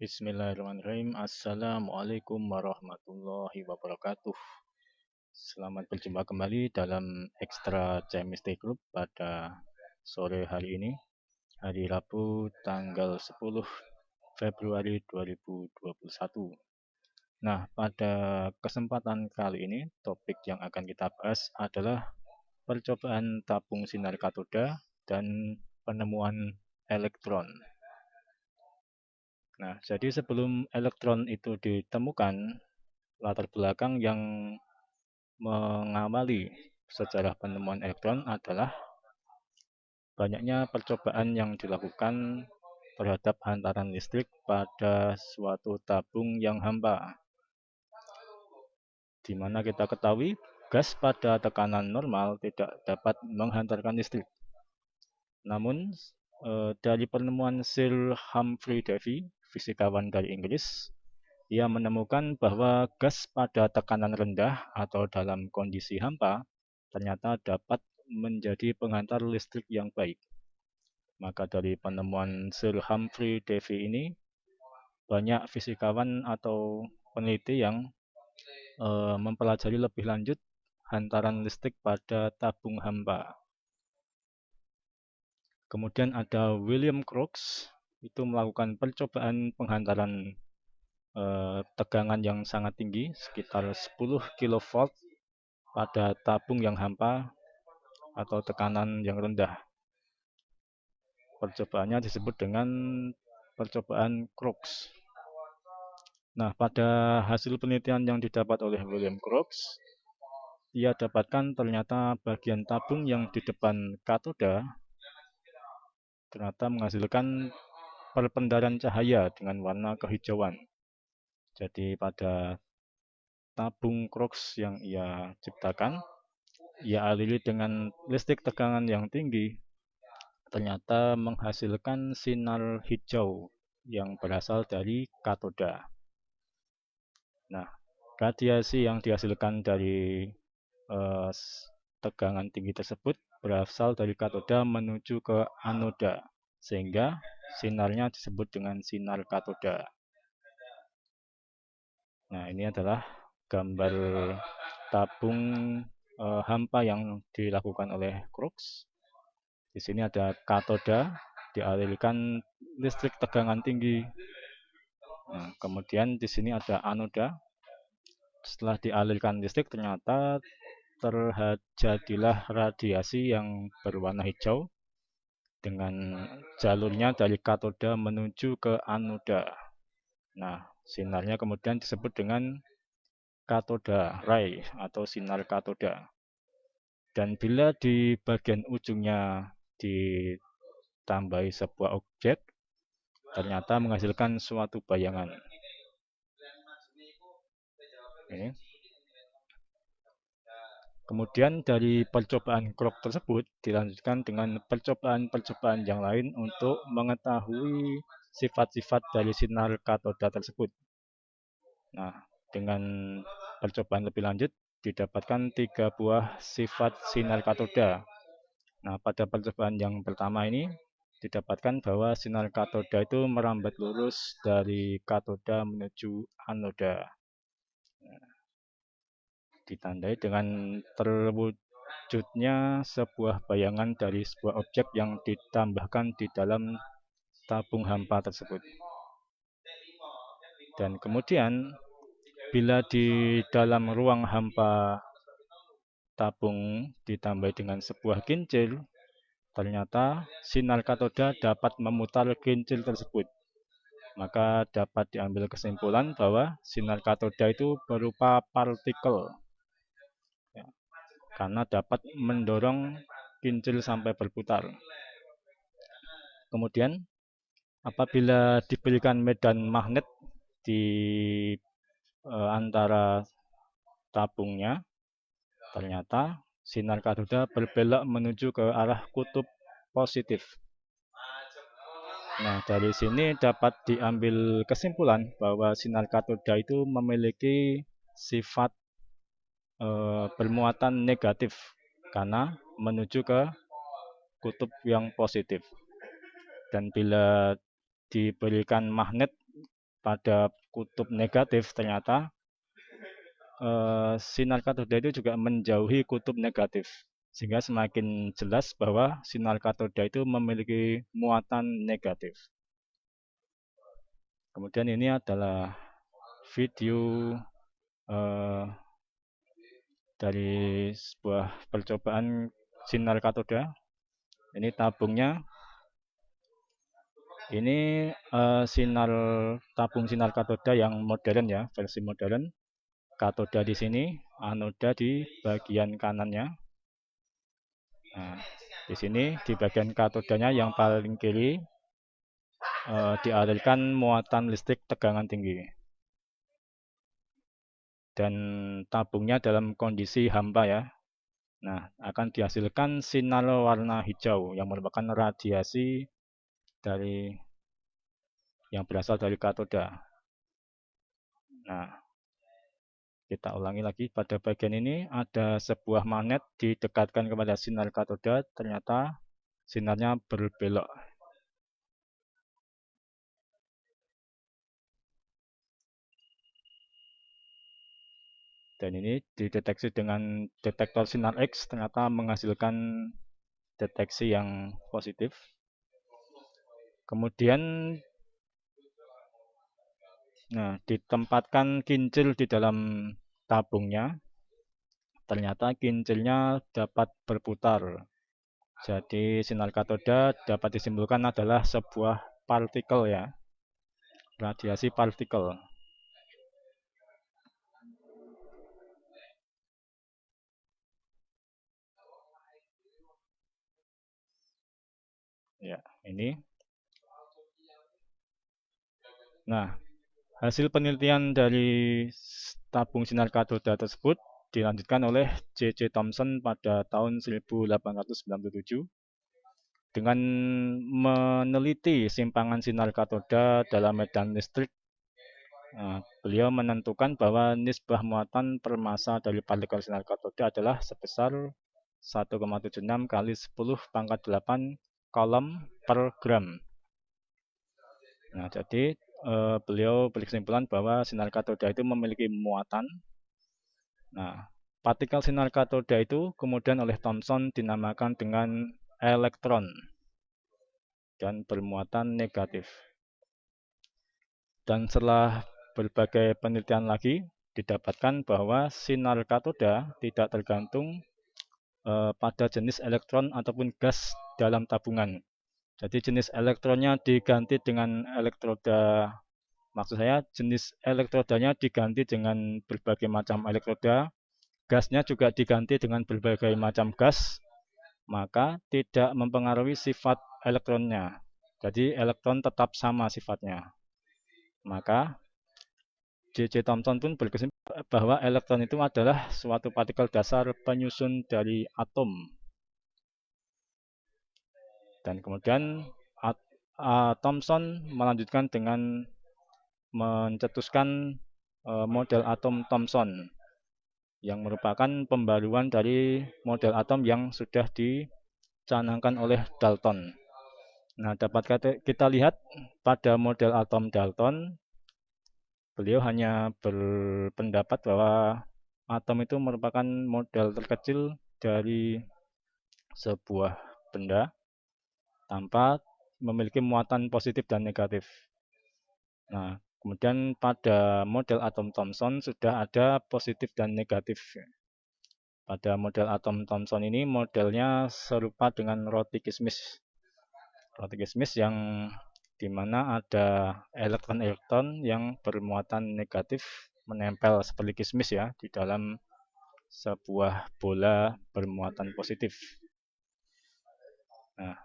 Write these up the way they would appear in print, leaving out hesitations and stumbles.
Bismillahirrahmanirrahim. Assalamualaikum warahmatullahi wabarakatuh. Selamat berjumpa kembali dalam Extra Chemistry Club pada sore hari ini, hari Rabu tanggal 10 Februari 2021. Nah, pada kesempatan kali ini, topik yang akan kita bahas adalah percobaan tabung sinar katoda dan penemuan elektron. Nah, jadi sebelum elektron itu ditemukan, latar belakang yang mengawali sejarah penemuan elektron adalah banyaknya percobaan yang dilakukan terhadap hantaran listrik pada suatu tabung yang hampa, di mana kita ketahui gas pada tekanan normal tidak dapat menghantarkan listrik. Namun, dari penemuan Sir Humphrey Davy, fisikawan dari Inggris, ia menemukan bahwa gas pada tekanan rendah atau dalam kondisi hampa ternyata dapat menjadi penghantar listrik yang baik. Maka dari penemuan Sir Humphrey Davy ini, banyak fisikawan atau peneliti yang mempelajari lebih lanjut hantaran listrik pada tabung hampa. Kemudian ada William Crookes, itu melakukan percobaan penghantaran tegangan yang sangat tinggi, sekitar 10 kV pada tabung yang hampa atau tekanan yang rendah. Percobaannya disebut dengan percobaan Crookes. Nah, pada hasil penelitian yang didapat oleh William Crookes, ia dapatkan ternyata bagian tabung yang di depan katoda ternyata menghasilkan perpendaran cahaya dengan warna kehijauan. Jadi pada tabung Crookes yang ia ciptakan, ia aliri dengan listrik tegangan yang tinggi, ternyata menghasilkan sinar hijau yang berasal dari katoda. Nah, radiasi yang dihasilkan dari tegangan tinggi tersebut berasal dari katoda menuju ke anoda, sehingga sinarnya disebut dengan sinar katoda. Nah, ini adalah gambar tabung hampa yang dilakukan oleh Crookes. Di sini ada katoda, dialirkan listrik tegangan tinggi. Nah, kemudian di sini ada anoda. Setelah dialirkan listrik, ternyata terjadilah radiasi yang berwarna hijau dengan jalurnya dari katoda menuju ke anoda. Nah, sinarnya kemudian disebut dengan katoda ray atau sinar katoda. Dan bila di bagian ujungnya ditambahi sebuah objek, ternyata menghasilkan suatu bayangan. Ini. Kemudian dari percobaan Crookes tersebut dilanjutkan dengan percobaan-percobaan yang lain untuk mengetahui sifat-sifat dari sinar katoda tersebut. Nah, dengan percobaan lebih lanjut didapatkan 3 buah sifat sinar katoda. Nah, pada percobaan yang pertama ini didapatkan bahwa sinar katoda itu merambat lurus dari katoda menuju anoda. Ditandai dengan terwujudnya sebuah bayangan dari sebuah objek yang ditambahkan di dalam tabung hampa tersebut. Dan kemudian bila di dalam ruang hampa tabung ditambah dengan sebuah kincir, ternyata sinar katoda dapat memutar kincir tersebut. Maka dapat diambil kesimpulan bahwa sinar katoda itu berupa partikel, karena dapat mendorong kincir sampai berputar. Kemudian, apabila diberikan medan magnet di antara tabungnya, ternyata sinar katoda berbelok menuju ke arah kutub positif. Nah, dari sini dapat diambil kesimpulan bahwa sinar katoda itu memiliki sifat bermuatan negatif karena menuju ke kutub yang positif. Dan bila diberikan magnet pada kutub negatif, ternyata sinar katoda itu juga menjauhi kutub negatif. Sehingga semakin jelas bahwa sinar katoda itu memiliki muatan negatif. Kemudian ini adalah video dari sebuah percobaan sinar katoda. Ini tabungnya. Ini tabung sinar katoda yang modern ya, versi modern. Katoda di sini, anoda di bagian kanannya. Nah, di sini di bagian katodanya yang paling kiri dialirkan muatan listrik tegangan tinggi. Dan tabungnya dalam kondisi hampa ya. Nah, akan dihasilkan sinar warna hijau yang merupakan radiasi yang berasal dari katoda. Nah, kita ulangi lagi. Pada bagian ini ada sebuah magnet didekatkan kepada sinar katoda, ternyata sinarnya berbelok. Dan ini dideteksi dengan detektor sinar X, ternyata menghasilkan deteksi yang positif. Kemudian ditempatkan kincir di dalam tabungnya. Ternyata kincirnya dapat berputar. Jadi sinar katoda dapat disimpulkan adalah sebuah partikel ya. Radiasi partikel. Ya, ini. Nah, hasil penelitian dari tabung sinar katoda tersebut dilanjutkan oleh J.J. Thomson pada tahun 1897 dengan meneliti simpangan sinar katoda dalam medan listrik. Nah, beliau menentukan bahwa nisbah muatan per massa dari partikel sinar katoda adalah sebesar 1,76 kali 10 pangkat 8 coulomb per gram. Nah, jadi beliau berkesimpulan bahwa sinar katoda itu memiliki muatan. Nah, partikel sinar katoda itu kemudian oleh Thomson dinamakan dengan elektron dan bermuatan negatif. Dan setelah berbagai penelitian lagi, didapatkan bahwa sinar katoda tidak tergantung pada jenis elektron ataupun gas dalam tabungan. Jadi jenis elektronnya diganti dengan elektroda, maksud saya jenis elektrodanya diganti dengan berbagai macam elektroda, gasnya juga diganti dengan berbagai macam gas, maka tidak mempengaruhi sifat elektronnya. Jadi elektron tetap sama sifatnya. Maka J.J. Thomson pun berkesimpulan bahwa elektron itu adalah suatu partikel dasar penyusun dari atom. Dan kemudian Thomson melanjutkan dengan mencetuskan model atom Thomson yang merupakan pembaruan dari model atom yang sudah dicanangkan oleh Dalton. Nah, dapat kita lihat pada model atom Dalton, beliau hanya berpendapat bahwa atom itu merupakan model terkecil dari sebuah benda tanpa memiliki muatan positif dan negatif. Nah, kemudian pada model atom Thomson sudah ada positif dan negatif. Pada model atom Thomson ini modelnya serupa dengan roti kismis. Roti kismis yang dimana ada elektron-elektron yang bermuatan negatif menempel seperti kismis ya di dalam sebuah bola bermuatan positif. Nah,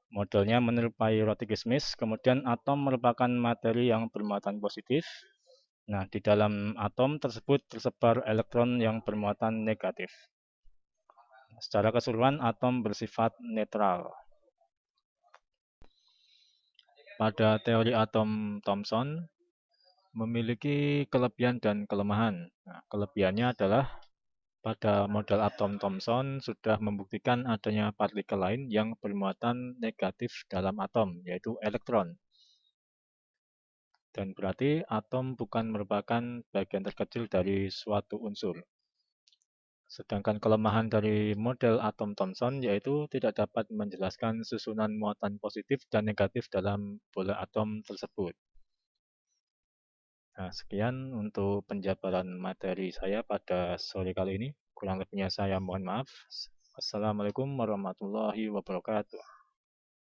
modelnya menyerupai roti kismis, kemudian atom merupakan materi yang bermuatan positif. Nah, di dalam atom tersebut tersebar elektron yang bermuatan negatif. Secara keseluruhan, atom bersifat netral. Pada teori atom Thomson memiliki kelebihan dan kelemahan. Nah, kelebihannya adalah pada model atom Thomson sudah membuktikan adanya partikel lain yang bermuatan negatif dalam atom, yaitu elektron. Dan berarti atom bukan merupakan bagian terkecil dari suatu unsur. Sedangkan kelemahan dari model atom Thomson yaitu tidak dapat menjelaskan susunan muatan positif dan negatif dalam bola atom tersebut. Nah, sekian untuk penjabaran materi saya pada sore kali ini. Kurang lebihnya saya mohon maaf. Assalamualaikum warahmatullahi wabarakatuh.